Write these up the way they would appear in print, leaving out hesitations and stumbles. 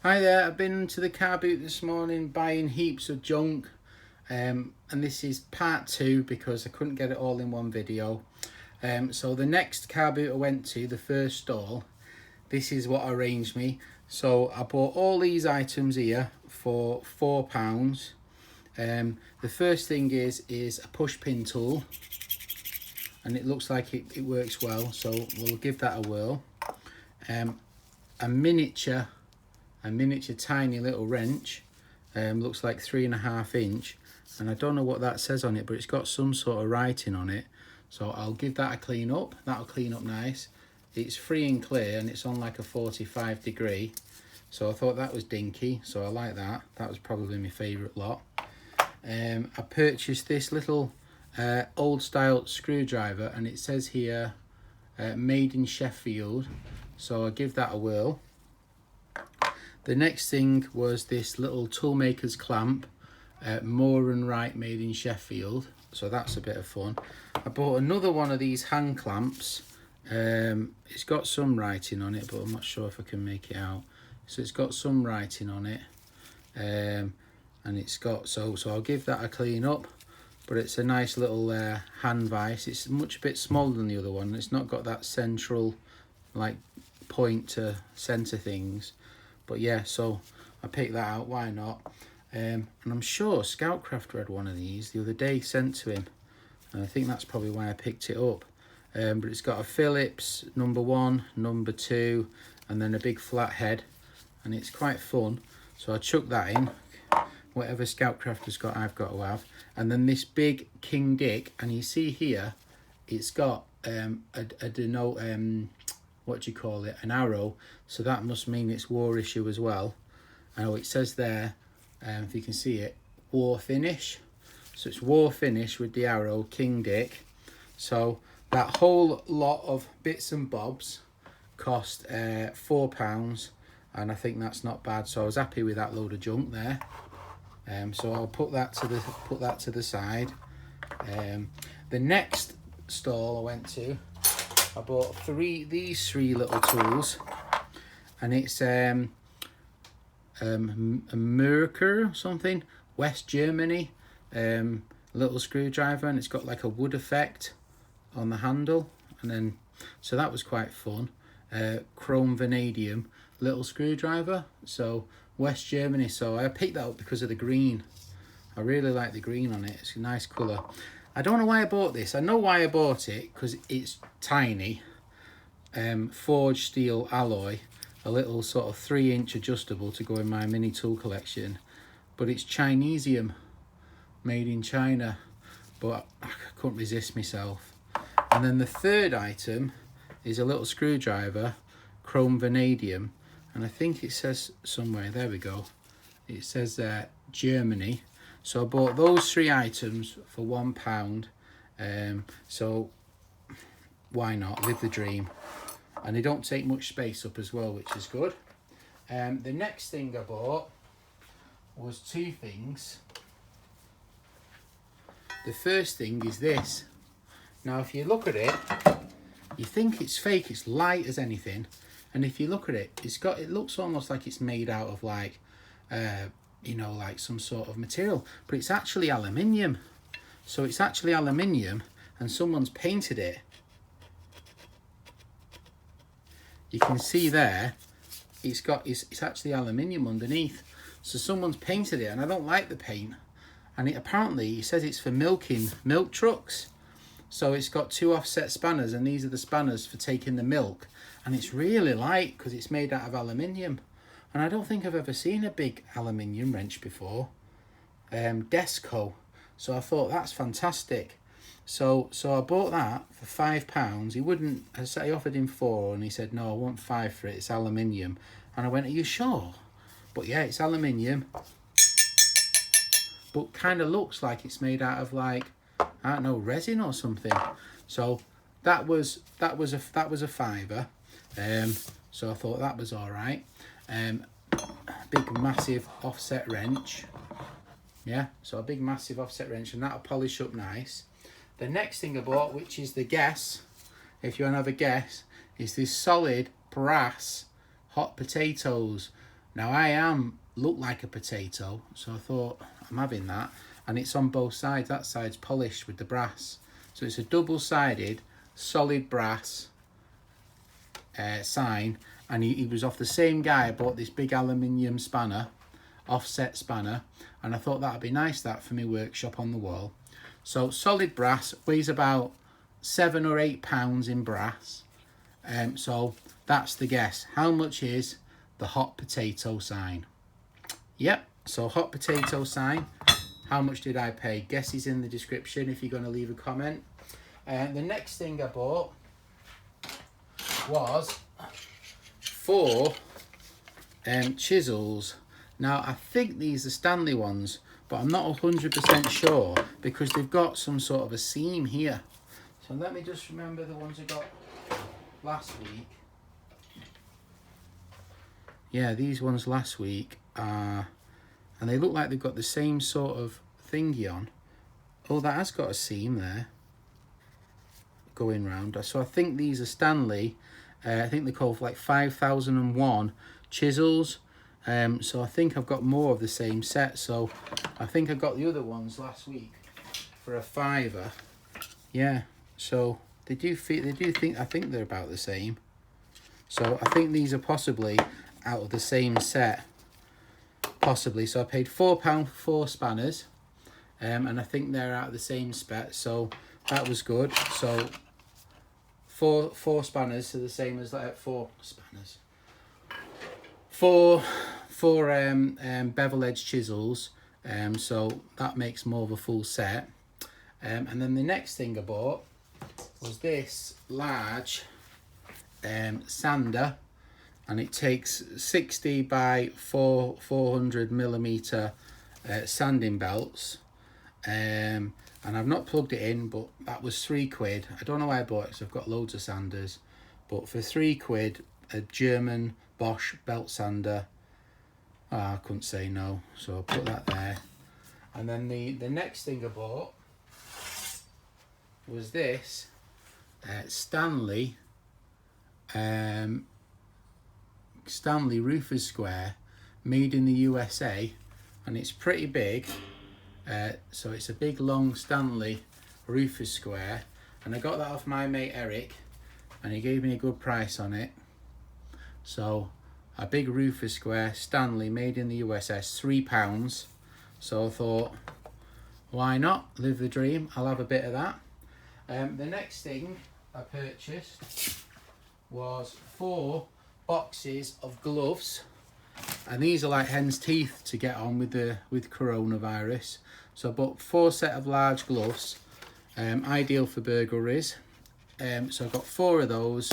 Hi there, I've been to the car boot this morning buying heaps of junk, and this is part 2 because I couldn't get it all in one video. So the next car boot I went to, the first stall, this is what arranged me. So I bought all these items here for £4. The first thing is a push pin tool, and it looks like it works well, so we'll give that a whirl. A miniature tiny little wrench, looks like 3.5 inch, and I don't know what that says on it, but it's got some sort of writing on it, so I'll give that a clean up. That'll clean up nice. It's free and clear, and it's on like a 45 degree, so I thought that was dinky, so I like that. That was probably my favourite lot. I purchased this little old style screwdriver, and it says here made in Sheffield, so I'll give that a whirl. The next thing was this little toolmaker's clamp, Moore and Wright, made in Sheffield, so that's a bit of fun. I bought another one of these hand clamps. It's got some writing on it, but I'm not sure if I can make it out. So it's got some writing on it, and it's got, so I'll give that a clean up, but it's a nice little hand vise. It's much a bit smaller than the other one. It's not got that central like point to center things. But yeah, so I picked that out, why not? And I'm sure Scoutcrafter had one of these the other day sent to him, and I think that's probably why I picked it up. But it's got a Phillips number 1, number 2, and then a big flat head, and it's quite fun. So I chucked that in. Whatever Scoutcrafter's got, I've got to have. And then this big King Dick, and you see here, it's got a denote, what do you call it, an arrow, so that must mean it's war issue as well. Oh, it says there, if you can see it, war finish, so it's war finish with the arrow, King Dick. So that whole lot of bits and bobs cost £4, and I think that's not bad, so I was happy with that load of junk there. So I'll put that to the side. The next stall I went to, I bought these three little tools, and it's a Merker something, West Germany, little screwdriver, and it's got like a wood effect on the handle, and then so that was quite fun. Chrome vanadium little screwdriver, so West Germany. So I picked that up because of the green. I really like the green on it. It's a nice colour. I don't know why I bought this. I know why I bought it, because it's tiny, forged steel alloy, a little sort of 3-inch adjustable to go in my mini tool collection, but it's Chinesium, made in China, but I couldn't resist myself. And then the third item is a little screwdriver, chrome vanadium, and I think it says somewhere, there we go, it says Germany. So I bought those 3 items for £1, so why not, live the dream. And they don't take much space up as well, which is good. The next thing I bought was 2 things. The first thing is this. Now if you look at it, you think it's fake, it's light as anything, and if you look at it, it looks almost like it's made out of like you know, like some sort of material, but it's actually aluminium. So it's actually aluminium, and someone's painted it. You can see there, it's actually aluminium underneath. So someone's painted it, and I don't like the paint. And it apparently, it says it's for milking milk trucks. So it's got 2 offset spanners, and these are the spanners for taking the milk. And it's really light because it's made out of aluminium. And I don't think I've ever seen a big aluminium wrench before. Desco. So I thought that's fantastic. So I bought that for £5. He wouldn't, I offered him 4, and he said, no, I want 5 for it, it's aluminium. And I went, are you sure? But yeah, it's aluminium, but kind of looks like it's made out of like, I don't know, resin or something. So that was a £5. So I thought that was all right. Big massive offset wrench. Yeah, so a big massive offset wrench, and that'll polish up nice. The next thing I bought, which is the guess, if you want to have a guess, is this solid brass hot potatoes. Now I look like a potato, so I thought I'm having that, and it's on both sides. That side's polished with the brass, so it's a double-sided solid brass sign, and he was off the same guy. I bought this big aluminium spanner, offset spanner, and I thought that'd be nice, that for my workshop on the wall. So solid brass, weighs about 7 or 8 pounds in brass. So that's the guess. How much is the hot potato sign? Yep, so hot potato sign. How much did I pay? Guess is in the description if you're going to leave a comment. The next thing I bought was 4 chisels. Now I think these are Stanley ones, but I'm not 100% sure because they've got some sort of a seam here. So let me just remember the ones I got last week. Yeah, these ones last week are, and they look like they've got the same sort of thingy on. Oh, that has got a seam there going round. So I think these are Stanley. I think they're called like 5001 chisels. So I think I've got more of the same set. So I think I got the other ones last week for a £5. Yeah. So they do think, I think they're about the same. So I think these are possibly out of the same set. Possibly. So I paid £4 for 4 spanners. And I think they're out of the same spec. So that was good. So four spanners, so the same as like 4 spanners. Four bevel edge chisels. So that makes more of a full set. And then the next thing I bought was this large sander, and it takes 60 by 400 millimeter sanding belts. And I've not plugged it in, but that was £3. I don't know why I bought it because I've got loads of sanders, but for £3, a German Bosch belt sander, I couldn't say no, so I'll put that there. And then the next thing I bought was this Stanley roofer's square, made in the USA, and it's pretty big. So it's a big long Stanley roofer's square, and I got that off my mate Eric, and he gave me a good price on it. So a big roofer's square Stanley made in the USA, £3. So I thought, why not live the dream? I'll have a bit of that. The next thing I purchased was 4 boxes of gloves, and these are like hen's teeth to get on with coronavirus. So I bought 4 set of large gloves, ideal for burglaries. So I got 4 of those,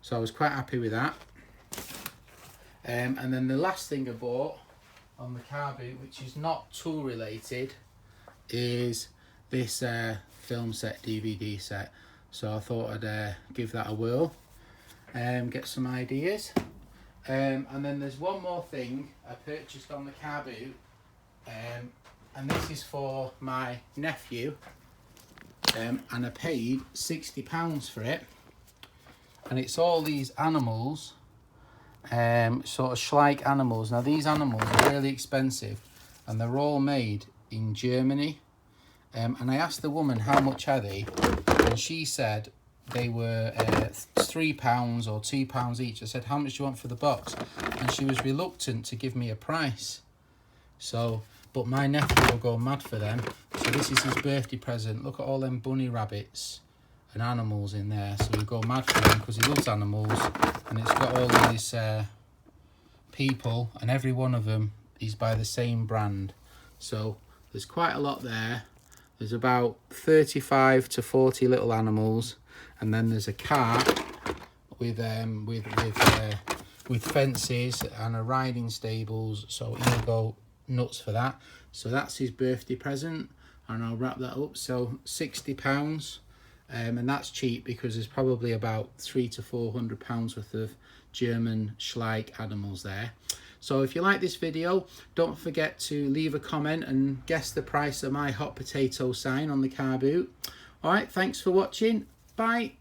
so I was quite happy with that. And then the last thing I bought on the car boot, which is not tool related, is this film set, DVD set. So I thought I'd give that a whirl, get some ideas. And then there's one more thing I purchased on the car boot, and this is for my nephew, and I paid £60 for it. And it's all these animals, sort of Schleich animals. Now these animals are really expensive, and they're all made in Germany. And I asked the woman how much are they, and she said they were £3 or £2 each. I said, how much do you want for the box? And she was reluctant to give me a price. So, but my nephew will go mad for them. So this is his birthday present. Look at all them bunny rabbits and animals in there. So he'll go mad for them because he loves animals. And it's got all these people, and every one of them is by the same brand. So there's quite a lot there. There's about 35 to 40 little animals, and then there's a cart with fences and a riding stables. So he'll go nuts for that. So that's his birthday present, and I'll wrap that up. So £60, and that's cheap because there's probably about £300 to £400 worth of German Schleich animals there. So if you like this video, don't forget to leave a comment and guess the price of my hot potato sign on the car boot. Alright, thanks for watching. Bye.